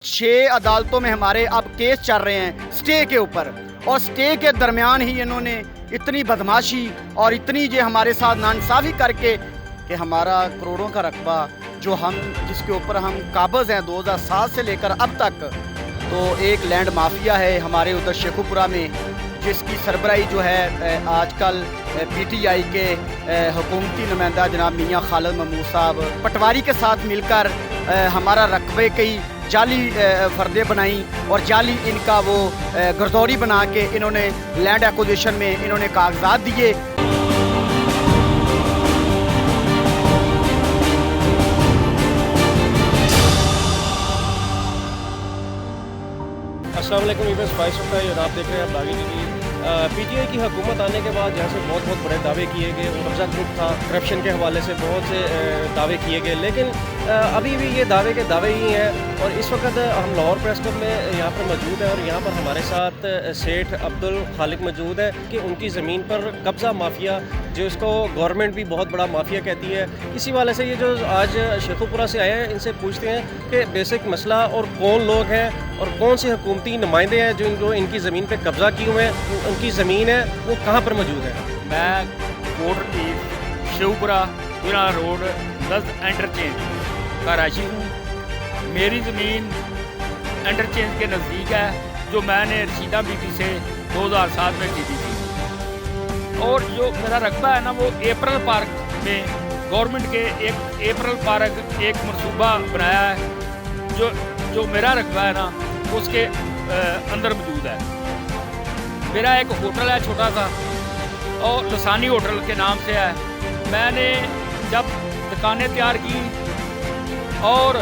6 अदालतों में हमारे अब केस चल रहे हैं स्टे के ऊपर, और स्टे के दरमियान ही इन्होंने इतनी बदमाशी और इतनी जो हमारे साथ नाइंसाफ़ी करके कि हमारा करोड़ों का रकबा जो हम जिसके ऊपर हम काबज़ हैं 2007 से लेकर अब तक, तो एक लैंड माफिया है हमारे उधर शेखुपुरा में, जिसकी सरबराही जो है आजकल PTI के हुकूमती नुमाइंदा जनाब मियाँ खालिद महमूद साहब पटवारी के साथ मिलकर हमारा रकबे की जाली फर्दे बनाई और जाली इनका वो गर्दौरी बना के इन्होंने लैंड एक्विजिशन में इन्होंने कागजात दिए। अस्सलाम वालेकुम वीवर्स, वॉइस ऑफ टाइगर आप देख रहे हैं बागी टीवी। PTI की हुकूमत आने के बाद यहाँ से बहुत बड़े दावे किए गए, कब्जा ग्रुप था, करप्शन के हवाले से बहुत से दावे किए गए, लेकिन अभी भी ये दावे के दावे ही हैं। और इस वक्त हम लाहौर प्रेस क्लब में यहाँ पर मौजूद है और यहाँ पर हमारे साथ सेठ अब्दुल खालिक मौजूद है कि उनकी ज़मीन पर कब्ज़ा माफिया, जो इसको गवर्नमेंट भी बहुत बड़ा माफिया कहती है, इसी वाले से ये जो आज शेखुपुरा से आए हैं, इनसे पूछते हैं कि बेसिक मसला और कौन लोग हैं और कौन से हुकूमती नुमाइंदे हैं जो इनकी ज़मीन पे कब्ज़ा किए हुए हैं, उनकी ज़मीन है वो कहाँ पर मौजूद है। मैं कोट रतीफ शेखुपुरा रोड 10 इंटरचेंज का राशि हूँ। मेरी ज़मीन इंटरचेंज के नज़दीक है, जो मैंने रशीदा बीबी से 2007 में खरीदी थी। और जो मेरा रकबा है ना, वो एप्रल पार्क में गवर्नमेंट के एक एप्रल पार्क एक मनसूबा बनाया है, जो मेरा रकबा है ना उसके अंदर मौजूद है। मेरा एक होटल है छोटा सा, और लसानी होटल के नाम से है। मैंने जब दुकानें तैयार की और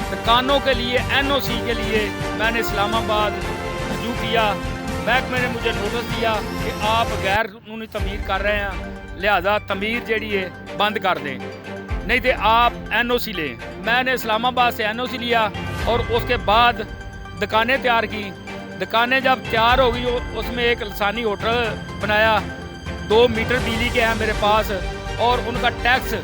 दुकानों के लिए NOC के लिए मैंने इस्लामाबाद रजू किया, महकमे ने मुझे नोटिस दिया कि आप गैर कानूनी तमीर कर रहे हैं, लिहाजा तमीर जड़ी है बंद कर दें, नहीं तो आप NOC लें। मैंने इस्लामाबाद से NOC लिया और उसके बाद दुकानें तैयार की। दुकानें जब तैयार हो गई, उसमें एक लसानी होटल बनाया। 2 मीटर बिजली के हैं मेरे पास, और उनका टैक्स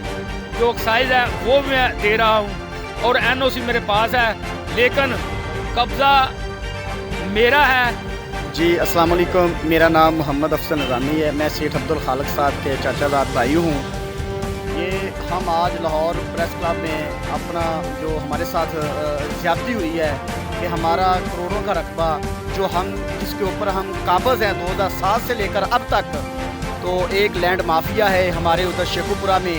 जो एक्साइज है वो मैं दे रहा हूँ, और NOC मेरे पास है, लेकिन कब्ज़ा मेरा है। जी अस्सलाम वालेकुम, मेरा नाम मोहम्मद अफसर निज़ामी है। मैं सेठ अब्दुल खालिक साहब के चाचाजाद भाई हूँ। ये हम आज लाहौर प्रेस क्लब में अपना जो हमारे साथ ज़्यादती हुई है कि हमारा करोड़ों का रकबा जो हम जिसके ऊपर हम काबज़ हैं 2007 से लेकर अब तक, तो एक लैंड माफिया है हमारे उधर शेखुपुरा में,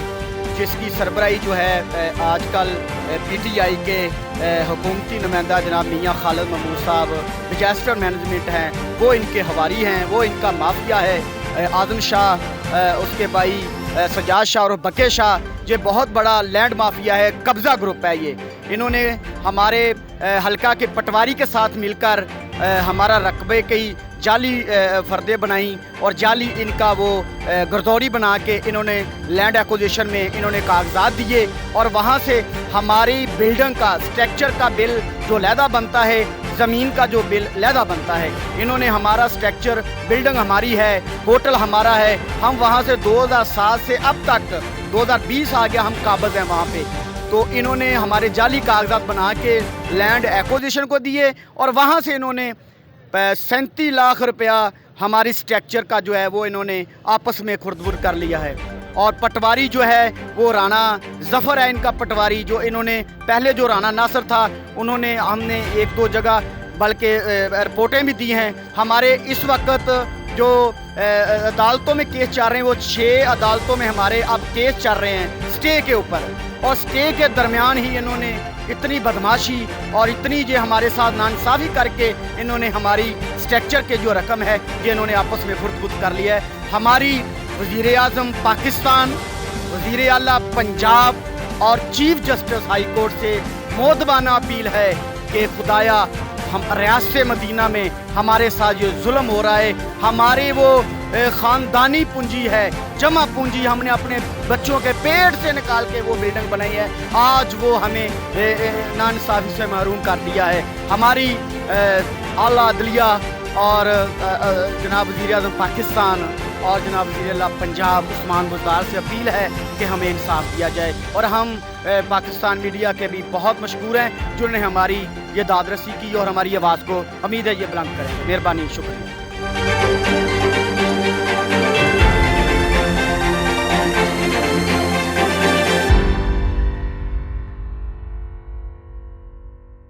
जिसकी सरबराही जो है आजकल PTI के हुकूमती नुमाइंदा जनाब मियाँ खालिद महमूद साहब डिजास्टर मैनेजमेंट हैं, वो इनके हवारी हैं, वो इनका माफिया है। आज़म शाह, उसके भाई सजाद शाह और बके शाह, ये बहुत बड़ा लैंड माफिया है, कब्ज़ा ग्रुप है ये। इन्होंने हमारे हल्का के पटवारी के साथ मिलकर हमारा रकबे की जाली फर्दे बनाई और जाली इनका वो गर्दौरी बना के इन्होंने लैंड एक्विजिशन में इन्होंने कागजात दिए, और वहाँ से हमारी बिल्डिंग का स्ट्रक्चर का बिल जो लहदा बनता है, ज़मीन का जो बिल लहदा बनता है, इन्होंने हमारा स्ट्रक्चर बिल्डिंग हमारी है, होटल हमारा है। हम वहाँ से 2007 से अब तक 2020 आ गया, हम काबज़ हैं वहाँ पे। तो इन्होंने हमारे जाली कागजात बना के लैंड एक्विजिशन को दिए, और वहाँ से इन्होंने 37 लाख रुपया हमारी स्ट्रक्चर का जो है वो इन्होंने आपस में खुर्द-बुर्द कर लिया है। और पटवारी जो है वो राना ज़फ़र है इनका पटवारी, जो इन्होंने पहले जो राना नासिर था, उन्होंने हमने 1-2 जगह बल्कि रिपोर्टें भी दी हैं। हमारे इस वक्त जो अदालतों में केस चल रहे हैं, वो 6 अदालतों में हमारे अब केस चल रहे हैं स्टे के ऊपर, और स्टे के दरमियान ही इन्होंने इतनी बदमाशी और इतनी जो हमारे साथ नाइंसाफ़ी करके इन्होंने हमारी स्ट्रक्चर के जो रकम है ये इन्होंने आपस में खुर्द-बुर्द कर लिया है। हमारी वज़ीर आज़म पाकिस्तान, वज़ीर आला पंजाब और चीफ जस्टिस हाई कोर्ट से मोदबाना अपील है कि खुदाया हम रियासत मदीना में हमारे साथ ये जुल्म हो रहा है। हमारे वो ख़ानदानी पूंजी है, जमा पूंजी, हमने अपने बच्चों के पेट से निकाल के वो बिल्डिंग बनाई है, आज वो हमें नाइंसाफ़ी से महरूम कर दिया है। हमारी आला अदलिया और जनाब वज़ीर आज़म पाकिस्तान और जनाब वज़ीर आला पंजाब उस्मान बुज़दार से अपील है कि हमें इंसाफ दिया जाए। और हम पाकिस्तान मीडिया के भी बहुत मशहूर हैं जिन्होंने हमारी یہ داد رسی کی اور ہماری آواز کو امید ہے یہ بلند کریں گے. مہربانی، شکریہ.